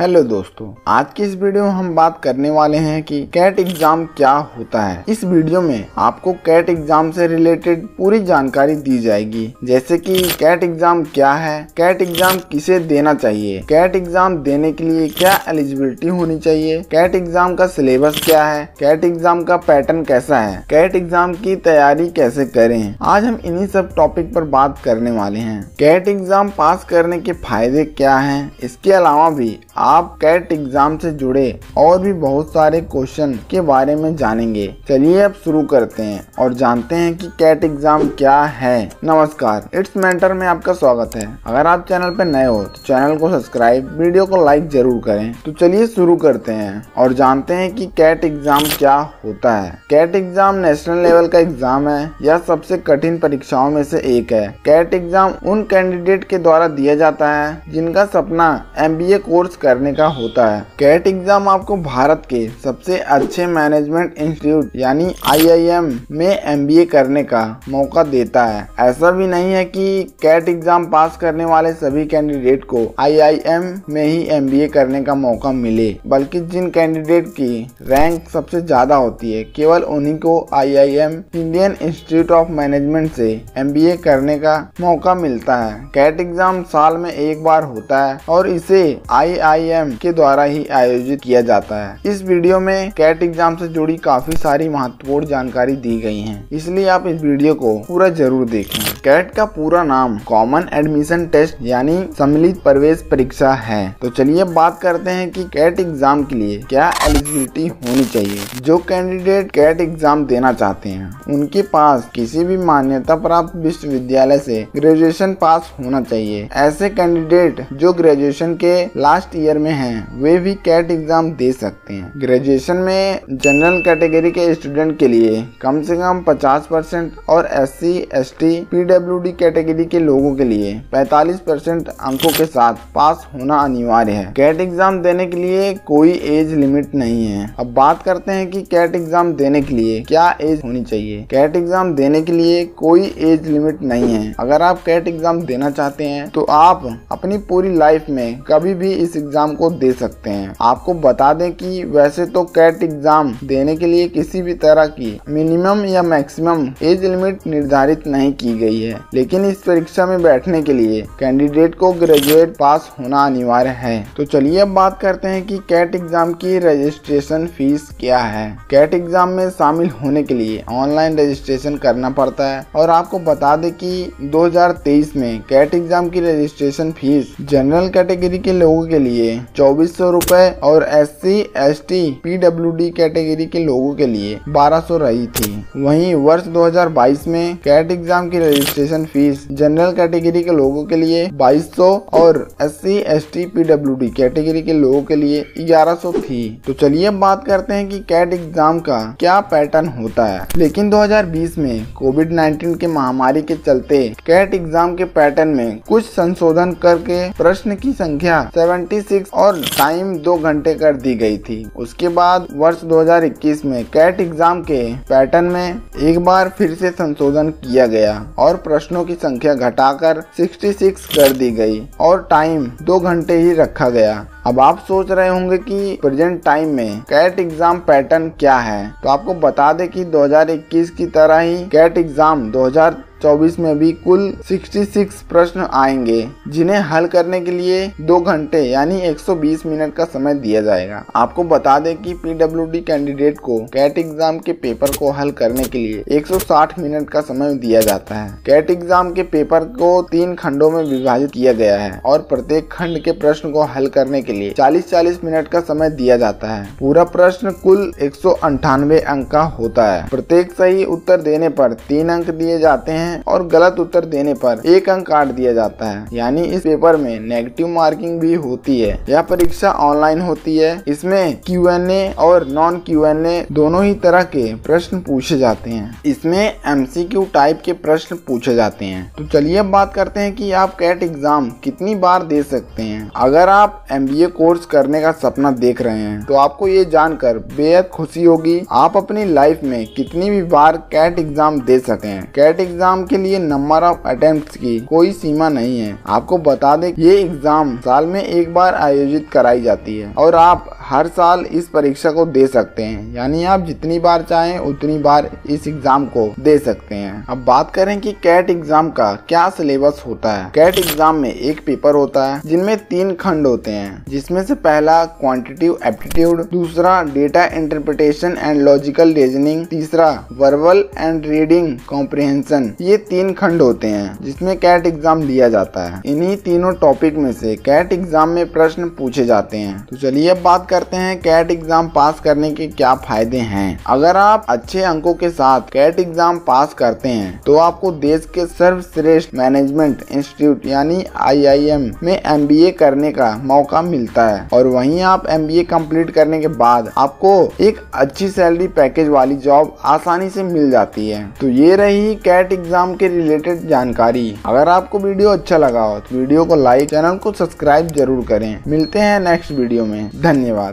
Hello दोस्तों, आज की इस वीडियो में हम बात करने वाले हैं कि कैट एग्जाम क्या होता है। इस वीडियो में आपको कैट एग्जाम से रिलेटेड पूरी जानकारी दी जाएगी, जैसे कि कैट एग्जाम क्या है, कैट एग्जाम किसे देना चाहिए, कैट एग्जाम देने के लिए क्या एलिजिबिलिटी होनी चाहिए, कैट एग्जाम का सिलेबस क्या है, कैट एग्जाम का पैटर्न कैसा है, कैट एग्जाम की तैयारी कैसे करें। आज हम इन्हीं सब टॉपिक पर बात करने वाले हैं। कैट एग्जाम पास करने के फायदे क्या हैं, इसके अलावा भी आप कैट एग्जाम से जुड़े और भी बहुत सारे क्वेश्चन के बारे में जानेंगे। चलिए अब शुरू करते हैं और जानते हैं कि कैट एग्जाम क्या है। नमस्कार, इट्स मेंटर में आपका स्वागत है। अगर आप चैनल पर नए हो तो चैनल को सब्सक्राइब, वीडियो को लाइक जरूर करें। तो चलिए शुरू करते हैं और जानते हैं कि कैट एग्जाम क्या होता है। कैट एग्जाम नेशनल लेवल का एग्जाम है। यह सबसे कठिन परीक्षाओं में से एक है। कैट एग्जाम उन कैंडिडेट के द्वारा दिया जाता है जिनका सपना MBA कोर्स करने का होता है। कैट एग्जाम आपको भारत के सबसे अच्छे मैनेजमेंट इंस्टीट्यूट यानी IIM में MBA करने का मौका देता है। ऐसा भी नहीं है कि कैट एग्जाम पास करने वाले सभी कैंडिडेट को IIM में ही MBA करने का मौका मिले, बल्कि जिन कैंडिडेट की रैंक सबसे ज्यादा होती है केवल उन्हीं को IIM Indian institute of management से MBA करने का मौका मिलता है। कैट एग्जाम साल में एक बार होता है और इसे IIM के द्वारा ही आयोजित किया जाता है। इस वीडियो में कैट एग्जाम से जुड़ी काफी सारी महत्वपूर्ण जानकारी दी गई है, इसलिए आप इस वीडियो को पूरा जरूर देखें। कैट का पूरा नाम कॉमन एडमिशन टेस्ट यानी सम्मिलित प्रवेश परीक्षा है। तो चलिए बात करते हैं कि कैट एग्जाम के लिए क्या एलिजिबिलिटी होनी चाहिए। जो कैंडिडेट कैट एग्जाम देना चाहते हैं उनके पास किसी भी मान्यता प्राप्त विश्वविद्यालय से ग्रेजुएशन पास होना चाहिए। ऐसे कैंडिडेट जो ग्रेजुएशन के लास्ट ईयर में हैं वे भी कैट एग्जाम दे सकते हैं। ग्रेजुएशन में जनरल कैटेगरी के स्टूडेंट के लिए कम से कम 50% और SC ST PWD कैटेगरी के लोगों के लिए 45% अंकों के साथ पास होना अनिवार्य है। कैट एग्जाम देने के लिए कोई एज लिमिट नहीं है। अब बात करते हैं कि कैट एग्जाम देने के लिए क्या एज होनी चाहिए। कैट एग्जाम देने के लिए कोई एज लिमिट नहीं है। अगर आप कैट एग्जाम देना चाहते हैं तो आप अपनी पूरी लाइफ में कभी भी इस एग्जाम को दे सकते हैं। आपको बता दें कि वैसे तो कैट एग्जाम देने के लिए किसी भी तरह की मिनिमम या मैक्सिमम एज लिमिट निर्धारित नहीं की गई है, लेकिन इस परीक्षा में बैठने के लिए कैंडिडेट को ग्रेजुएट पास होना अनिवार्य है। तो चलिए अब बात करते हैं कि कैट एग्जाम की रजिस्ट्रेशन फीस क्या है। कैट एग्जाम में शामिल होने के लिए ऑनलाइन रजिस्ट्रेशन करना पड़ता है और आपको बता दें कि 2023 में कैट एग्जाम की रजिस्ट्रेशन फीस जनरल कैटेगरी के लोगों के लिए 2400 रुपए और SC ST PWD कैटेगरी के लोगों के लिए 1200 रही थी। वहीं वर्ष 2022 में कैट एग्जाम की रजिस्ट्रेशन फीस जनरल कैटेगरी के लोगों के लिए 2200 और SC ST PWD कैटेगरी के लोगों के लिए 1100 थी। तो चलिए अब बात करते हैं कि कैट एग्जाम का क्या पैटर्न होता है। लेकिन 2020 में कोविड-19 के महामारी के चलते कैट एग्जाम के पैटर्न में कुछ संशोधन करके प्रश्न की संख्या 76 और टाइम 2 घंटे कर दी गई थी। उसके बाद वर्ष 2021 में कैट एग्जाम के पैटर्न में एक बार फिर से संशोधन किया गया और प्रश्नों की संख्या घटाकर 66 कर दी गई और टाइम 2 घंटे ही रखा गया। अब आप सोच रहे होंगे कि प्रेजेंट टाइम में कैट एग्जाम पैटर्न क्या है। तो आपको बता दें कि 2021 की तरह ही कैट एग्जाम 2024 में भी कुल 66 प्रश्न आएंगे, जिन्हें हल करने के लिए 2 घंटे यानी 120 मिनट का समय दिया जाएगा। आपको बता दें कि PWD कैंडिडेट को कैट एग्जाम के पेपर को हल करने के लिए 160 मिनट का समय दिया जाता है। कैट एग्जाम के पेपर को 3 खंडों में विभाजित किया गया है और प्रत्येक खंड के प्रश्न को हल करने के लिए 40-40 मिनट का समय दिया जाता है। पूरा प्रश्न कुल 198 अंक का होता है। प्रत्येक सही उत्तर देने पर 3 अंक दिए जाते हैं और गलत उत्तर देने पर 1 अंक काट दिया जाता है। यानी इस पेपर में नेगेटिव मार्किंग भी होती है। यह परीक्षा ऑनलाइन होती है। इसमें Q&A और नॉन Q&A दोनों ही तरह के प्रश्न पूछे जाते हैं। इसमें MCQ टाइप के प्रश्न पूछे जाते हैं। तो चलिए अब बात करते हैं कि आप कैट एग्जाम कितनी बार दे सकते हैं। अगर आप MBA कोर्स करने का सपना देख रहे हैं तो आपको ये जानकर बेहद खुशी होगी आप अपनी लाइफ में कितनी भी बार कैट एग्जाम दे सकते हैं। कैट एग्जाम एग्जाम के लिए नंबर ऑफ अटेम्प्ट्स की कोई सीमा नहीं है। आपको बता दें ये एग्जाम साल में एक बार आयोजित कराई जाती है और आप हर साल इस परीक्षा को दे सकते हैं, यानी आप जितनी बार चाहें उतनी बार इस एग्जाम को दे सकते हैं। अब बात करें कि कैट एग्जाम का क्या सिलेबस होता है। कैट एग्जाम में एक पेपर होता है जिनमें 3 खंड होते हैं, जिसमें से पहला क्वांटिटेटिव एप्टीट्यूड, दूसरा data interpretation and logical reasoning, तीसरा वर्बल एंड रीडिंग कॉम्प्रिहेंशन। ये 3 खंड होते हैं जिसमें कैट एग्जाम लिया जाता है। इन्हीं तीनों टॉपिक में से कैट एग्जाम में प्रश्न पूछे जाते हैं। तो चलिए अब बात करते हैं कैट एग्जाम पास करने के क्या फायदे हैं। अगर आप अच्छे अंकों के साथ कैट एग्जाम पास करते हैं तो आपको देश के सर्वश्रेष्ठ मैनेजमेंट इंस्टीट्यूट यानी IIM में MBA करने का मौका मिलता है और वहीं आप MBA कंप्लीट करने के बाद आपको एक अच्छी सैलरी पैकेज वाली जॉब आसानी से मिल जाती है। तो ये रही कैट एग्जाम के रिलेटेड जानकारी। अगर आपको वीडियो अच्छा लगा हो तो वीडियो को लाइक, चैनल को सब्सक्राइब जरूर करें। मिलते हैं नेक्स्ट वीडियो में। धन्यवाद।